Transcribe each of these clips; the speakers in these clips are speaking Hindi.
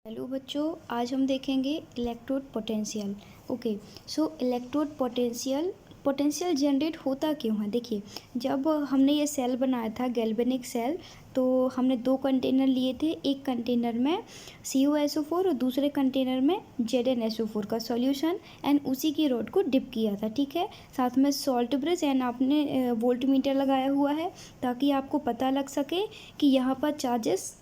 हेलो बच्चों, आज हम देखेंगे इलेक्ट्रोड पोटेंशियल। ओके, सो इलेक्ट्रोड पोटेंशियल जनरेट होता क्यों है। देखिए, जब हमने ये सेल बनाया था गैल्वेनिक सेल, तो हमने दो कंटेनर लिए थे। एक कंटेनर में CuSO4 और दूसरे कंटेनर में ZnSO4 का सॉल्यूशन, एंड उसी की रॉड को डिप किया था। ठीक है, साथ में सॉल्ट ब्रिज एंड आपने वोल्ट मीटर लगाया हुआ है ताकि आपको पता लग सके कि यहाँ पर चार्जेस।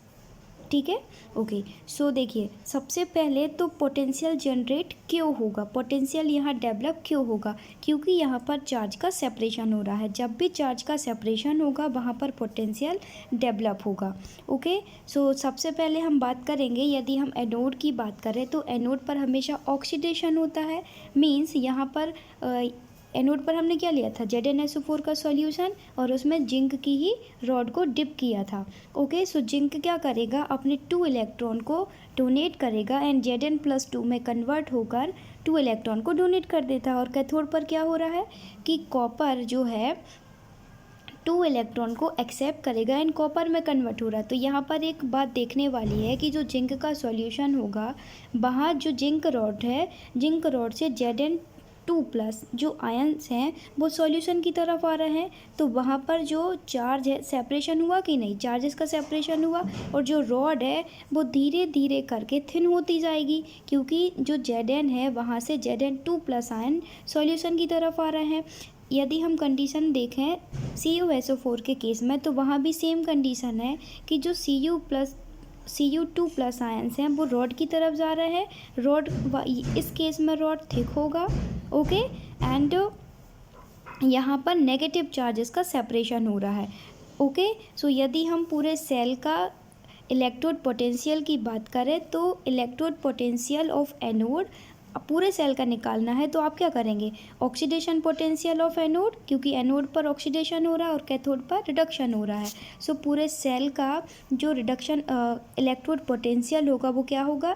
ठीक है, ओके। सो देखिए, सबसे पहले तो पोटेंशियल जनरेट क्यों होगा, पोटेंशियल यहाँ डेवलप क्यों होगा, क्योंकि यहाँ पर चार्ज का सेपरेशन हो रहा है। जब भी चार्ज का सेपरेशन होगा वहाँ पर पोटेंशियल डेवलप होगा। ओके, सो सबसे पहले हम बात करेंगे, यदि हम एनोड की बात करें तो एनोड पर हमेशा ऑक्सीडेशन होता है। मीन्स यहाँ पर एनोड पर हमने क्या लिया था, ZnSO4 का सॉल्यूशन, और उसमें जिंक की ही रॉड को डिप किया था। ओके, सो जिंक क्या करेगा, अपने 2 इलेक्ट्रॉन को डोनेट करेगा एंड Zn+2 में कन्वर्ट होकर 2 इलेक्ट्रॉन को डोनेट कर देता है। और कैथोड पर क्या हो रहा है कि कॉपर जो है 2 इलेक्ट्रॉन को एक्सेप्ट करेगा एंड कॉपर में कन्वर्ट हो रहा है। तो यहाँ पर एक बात देखने वाली है कि जो जिंक का सॉल्यूशन होगा, वहाँ जो जिंक रॉड है, जिंक रॉड से Zn2+ जो आयंस हैं वो सॉल्यूशन की तरफ आ रहे हैं। तो वहाँ पर जो चार्ज है, सेपरेशन हुआ कि नहीं, चार्जेस का सेपरेशन हुआ, और जो रॉड है वो धीरे धीरे करके थिन होती जाएगी, क्योंकि जो Zn है वहाँ से Zn2+ आयन सॉल्यूशन की तरफ आ रहे हैं। यदि हम कंडीशन देखें CuSO4 के केस में, तो वहाँ भी सेम कंडीशन है कि जो Cu2+ आयंस हैं वो रॉड की तरफ जा रहे हैं। रॉड, इस केस में रॉड थिक होगा। ओके, एंड यहाँ पर नेगेटिव चार्जेस का सेपरेशन हो रहा है। ओके, सो यदि हम पूरे सेल का इलेक्ट्रोड पोटेंशियल की बात करें, तो इलेक्ट्रोड पोटेंशियल ऑफ एनोड पूरे सेल का निकालना है, तो आप क्या करेंगे, ऑक्सीडेशन पोटेंशियल ऑफ एनोड, क्योंकि एनोड पर ऑक्सीडेशन हो रहा है और कैथोड पर रिडक्शन हो रहा है। सो पूरे सेल का जो रिडक्शन इलेक्ट्रोड पोटेंशियल होगा वो क्या होगा,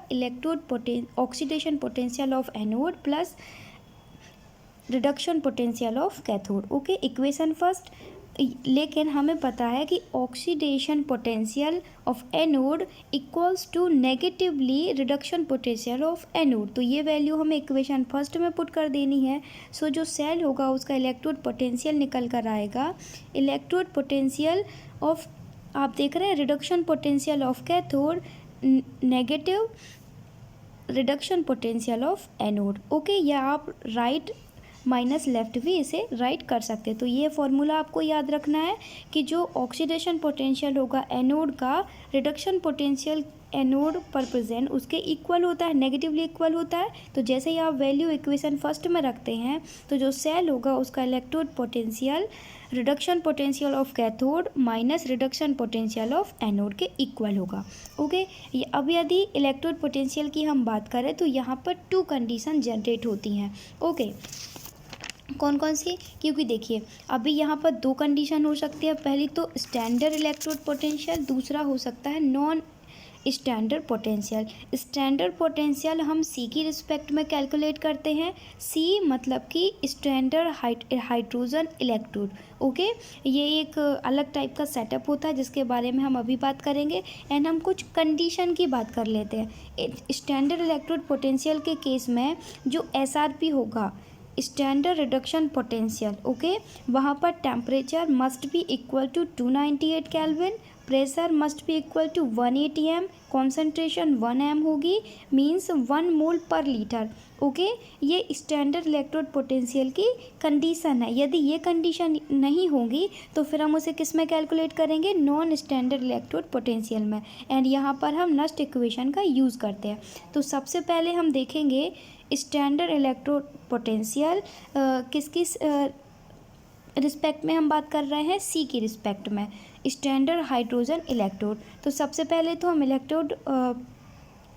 oxidation potential of anode plus reduction potential of cathode. Okay, equation first. लेकिन हमें पता है कि oxidation potential of anode equals to negatively reduction potential of anode. तो ये वैल्यू हमें इक्वेशन फर्स्ट में पुट कर देनी है। सो जो सेल होगा उसका इलेक्ट्रोड पोटेंशियल निकल कर आएगा, इलेक्ट्रोड पोटेंशियल ऑफ, आप देख रहे हैं, reduction potential of cathode negative reduction potential of anode. Okay, या आप राइट माइनस लेफ्ट भी इसे राइट कर सकते हैं। तो ये फॉर्मूला आपको याद रखना है कि जो ऑक्सीडेशन पोटेंशियल होगा एनोड का, रिडक्शन पोटेंशियल एनोड पर प्रेजेंट उसके इक्वल होता है, नेगेटिवली इक्वल होता है। तो जैसे ही आप वैल्यू इक्वेशन फर्स्ट में रखते हैं, तो जो सेल होगा उसका electrode potential reduction potential of cathode minus reduction potential of anode के इक्वल होगा। ओके, अब यदि इलेक्ट्रोड पोटेंशियल की हम बात करें तो यहाँ पर 2 कंडीशन जनरेट होती हैं। ओके, कौन कौन सी, क्योंकि देखिए अभी यहाँ पर 2 कंडीशन हो सकती है। पहली तो स्टैंडर्ड इलेक्ट्रोड पोटेंशियल, दूसरा हो सकता है non standard potential. Standard potential हम C की रिस्पेक्ट में कैलकुलेट करते हैं। C मतलब कि स्टैंडर्ड हाइड्रोजन इलेक्ट्रोड। ओके, ये एक अलग टाइप का सेटअप होता है जिसके बारे में हम अभी बात करेंगे। एंड हम कुछ कंडीशन की बात कर लेते हैं। स्टैंडर्ड इलेक्ट्रोड पोटेंशियल के केस में जो SRP होगा, स्टैंडर्ड रिडक्शन पोटेंशियल, ओके, वहाँ पर temperature must be equal to 298 kelvin, pressure must be equal to 180 m, concentration 1 m होगी, means 1 mole per litre. Okay, ये स्टैंडर्ड इलेक्ट्रोड पोटेंशियल की कंडीशन है। यदि ये कंडीशन नहीं होगी तो फिर हम उसे किस में कैलकुलेट करेंगे, नॉन स्टैंडर्ड इलेक्ट्रोड पोटेंशियल में। एंड यहाँ पर हम नस्ट इक्वेशन का यूज़ करते हैं। तो सबसे पहले हम देखेंगे स्टैंडर्ड इलेक्ट्रोड पोटेंशियल किस किस रिस्पेक्ट में हम बात कर रहे हैं, C की रिस्पेक्ट में, स्टैंडर्ड हाइड्रोजन इलेक्ट्रोड। तो सबसे पहले तो हम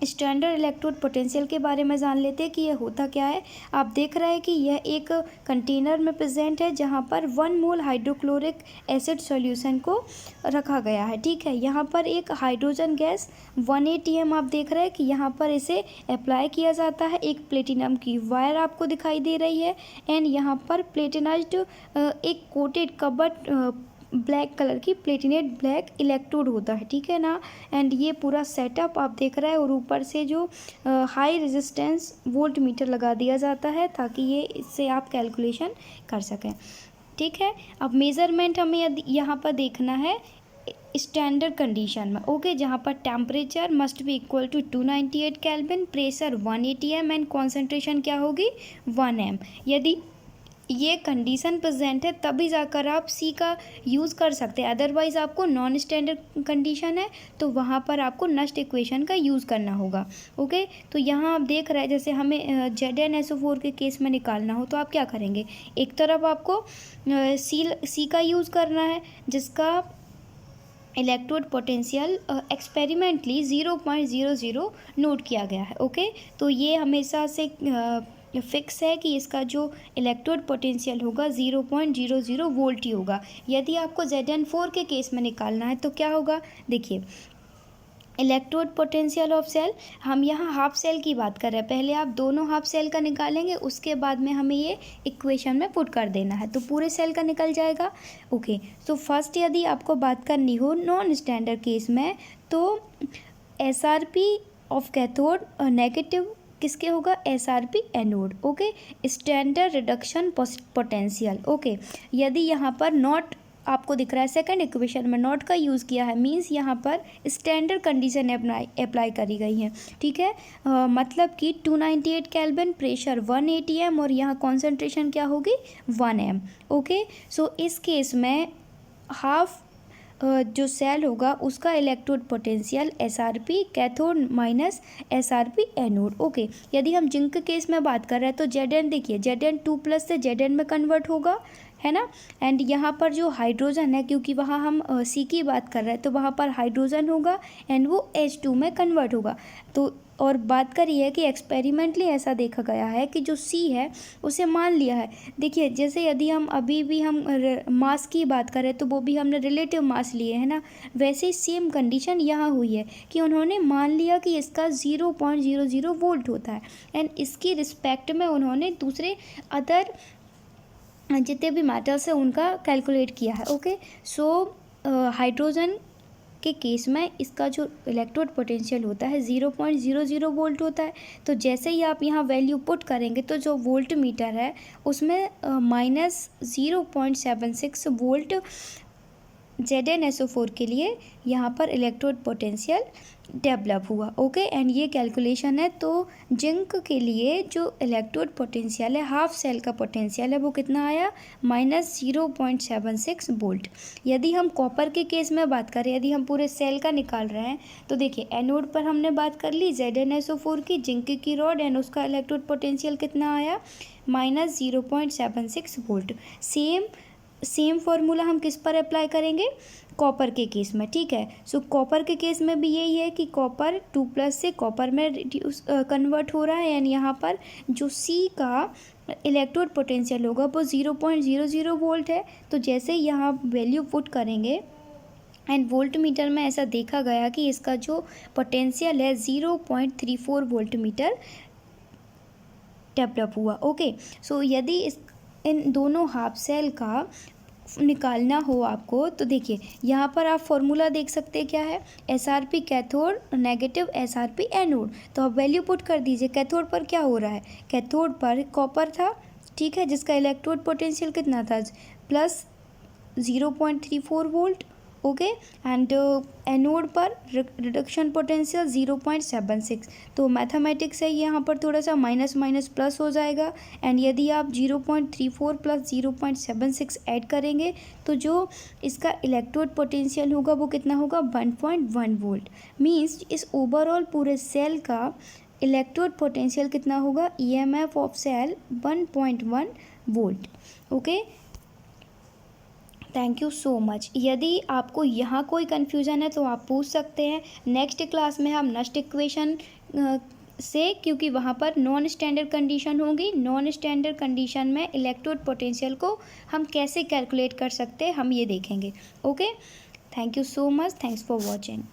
स्टैंडर्ड इलेक्ट्रोड पोटेंशियल के बारे में जान लेते हैं कि यह होता क्या है। आप देख रहे हैं कि यह एक कंटेनर में प्रेजेंट है जहां पर 1 मोल हाइड्रोक्लोरिक एसिड सॉल्यूशन को रखा गया है। ठीक है, यहां पर एक हाइड्रोजन गैस 180 m, आप देख रहे हैं कि यहां पर इसे अप्लाई किया जाता है। एक प्लेटिनम की वायर आपको दिखाई दे रही है, एंड यहाँ पर प्लेटिनाइज्ड एक कोटेड कवर्ड ब्लैक कलर की प्लेटिनेट ब्लैक इलेक्ट्रोड होता है, ठीक है ना। एंड ये पूरा सेटअप आप देख रहे हैं और ऊपर से जो हाई रेजिस्टेंस वोल्ट मीटर लगा दिया जाता है ताकि ये इससे आप कैलकुलेशन कर सकें, ठीक है। अब मेज़रमेंट हमें यहाँ पर देखना है स्टैंडर्ड कंडीशन में, ओके, जहाँ पर temperature must be equal to 298 kelvin, pressure 180 M and concentration क्या होगी 1 एम। यदि ये कंडीशन प्रेजेंट है तभी जाकर आप सी का यूज़ कर सकते हैं, अदरवाइज़ आपको नॉन स्टैंडर्ड कंडीशन है तो वहाँ पर आपको नस्ट इक्वेशन का यूज़ करना होगा, ओके। तो यहाँ आप देख रहे हैं जैसे हमें ZnSO4 के केस में निकालना हो तो आप क्या करेंगे, एक तरफ आपको सी का यूज़ करना है जिसका इलेक्ट्रोड पोटेंशियल एक्सपेरिमेंटली 0.00 नोट किया गया है, ओके। तो ये हमेशा से फिक्स है कि इसका जो इलेक्ट्रोड पोटेंशियल होगा 0.00 वोल्ट ही होगा। यदि आपको Zn4 के केस में निकालना है तो क्या होगा, देखिए इलेक्ट्रोड पोटेंशियल ऑफ सेल, हम यहाँ हाफ सेल की बात कर रहे हैं, पहले आप दोनों हाफ सेल का निकालेंगे उसके बाद में हमें ये इक्वेशन में पुट कर देना है तो पूरे सेल का निकल जाएगा, ओके। तो फर्स्ट यदि आपको बात करनी हो नॉन स्टैंडर्ड केस में तो SRP ऑफ कैथोड नेगेटिव किसके होगा, SRP anode, okay. Standard reduction potential, okay. यदि यहाँ पर नॉट आपको दिख रहा है सेकंड इक्वेशन में नॉट का यूज़ किया है, मींस यहाँ पर स्टैंडर्ड कंडीशन अप्लाई करी गई है, ठीक है। मतलब कि 298 केल्विन, प्रेशर 180 एम और यहाँ कॉन्सेंट्रेशन क्या होगी 1 एम, ओके। सो इस केस में हाफ जो सेल होगा उसका electrode potential SRP cathode minus SRP anode, okay. यदि हम जिंक के केस में बात कर रहे हैं तो Zn देखिए Zn 2+ से Zn में कन्वर्ट होगा, है ना। एंड यहाँ पर जो हाइड्रोजन है क्योंकि वहाँ हम सी की बात कर रहे हैं तो वहाँ पर हाइड्रोजन होगा एंड वो H2 में कन्वर्ट होगा। तो और बात करी है कि एक्सपेरिमेंटली ऐसा देखा गया है कि जो सी है उसे मान लिया है, देखिए जैसे यदि हम अभी भी हम मास की बात करें तो वो भी हमने रिलेटिव मास लिए है ना, वैसे ही सेम कंडीशन यहाँ हुई है कि उन्होंने मान लिया कि इसका 0.00 वोल्ट होता है एंड इसकी रिस्पेक्ट में उन्होंने दूसरे अदर जितने भी मेटल्स है उनका कैलकुलेट किया है, ओके। सो हाइड्रोजन के केस में इसका जो इलेक्ट्रोड पोटेंशियल होता है 0.00 वोल्ट होता है। तो जैसे ही आप यहाँ वैल्यू पुट करेंगे तो जो वोल्ट मीटर है उसमें -0.76 वोल्ट ZnSO4 के लिए यहाँ पर इलेक्ट्रोड पोटेंशियल डेवलप हुआ, ओके। एंड ये कैलकुलेशन है। तो जिंक के लिए जो इलेक्ट्रोड पोटेंशियल है हाफ सेल का पोटेंशियल है वो कितना आया -0.76 वोल्ट। यदि हम कॉपर के केस में बात करें, यदि हम पूरे सेल का निकाल रहे हैं तो देखिए एनोड पर हमने बात कर ली ZnSO4 की, जिंक की रॉड एंड उसका इलेक्ट्रोड पोटेंशियल कितना आया -0.76 वोल्ट। सेम फार्मूला हम किस पर अप्लाई करेंगे, कॉपर के केस में, ठीक है। सो कॉपर के केस में भी यही है कि कॉपर 2+ से कॉपर में रिड्यूस कन्वर्ट हो रहा है एंड यहाँ पर जो सी का इलेक्ट्रोड पोटेंशियल होगा वो 0.00 वोल्ट है। तो जैसे यहाँ वैल्यू पुट करेंगे एंड वोल्ट मीटर में ऐसा देखा गया कि इसका जो पोटेंशियल है 0.34 वोल्ट मीटर डेवलप हुआ, ओके। सो यदि इन दोनों हाफ सेल का निकालना हो आपको तो देखिए यहाँ पर आप फॉर्मूला देख सकते हैं क्या है, SRP cathode negative SRP anode. तो आप वैल्यू पुट कर दीजिए, कैथोड पर क्या हो रहा है, कैथोड पर कॉपर था, ठीक है, जिसका इलेक्ट्रोड पोटेंशियल कितना था +0.34 वोल्ट, ओके। एंड एनोड पर रिडक्शन पोटेंशियल 0.76। तो मैथमेटिक्स है यहाँ पर थोड़ा सा माइनस माइनस प्लस हो जाएगा एंड यदि आप 0.34 + 0.76 ऐड करेंगे तो जो इसका इलेक्ट्रोड पोटेंशियल होगा वो कितना होगा 1.1 वोल्ट। मीन्स इस ओवरऑल पूरे सेल का इलेक्ट्रोड पोटेंशियल कितना होगा, EMF of cell 1.1 volt, okay. Thank you so much. यदि आपको यहाँ कोई कन्फ्यूज़न है तो आप पूछ सकते हैं। नेक्स्ट क्लास में हम नस्ट इक्वेशन से, क्योंकि वहाँ पर नॉन स्टैंडर्ड कंडीशन होगी, नॉन स्टैंडर्ड कंडीशन में इलेक्ट्रोड पोटेंशियल को हम कैसे कैलकुलेट कर सकते हैं हम ये देखेंगे, okay. Thank you so much, thanks for watching.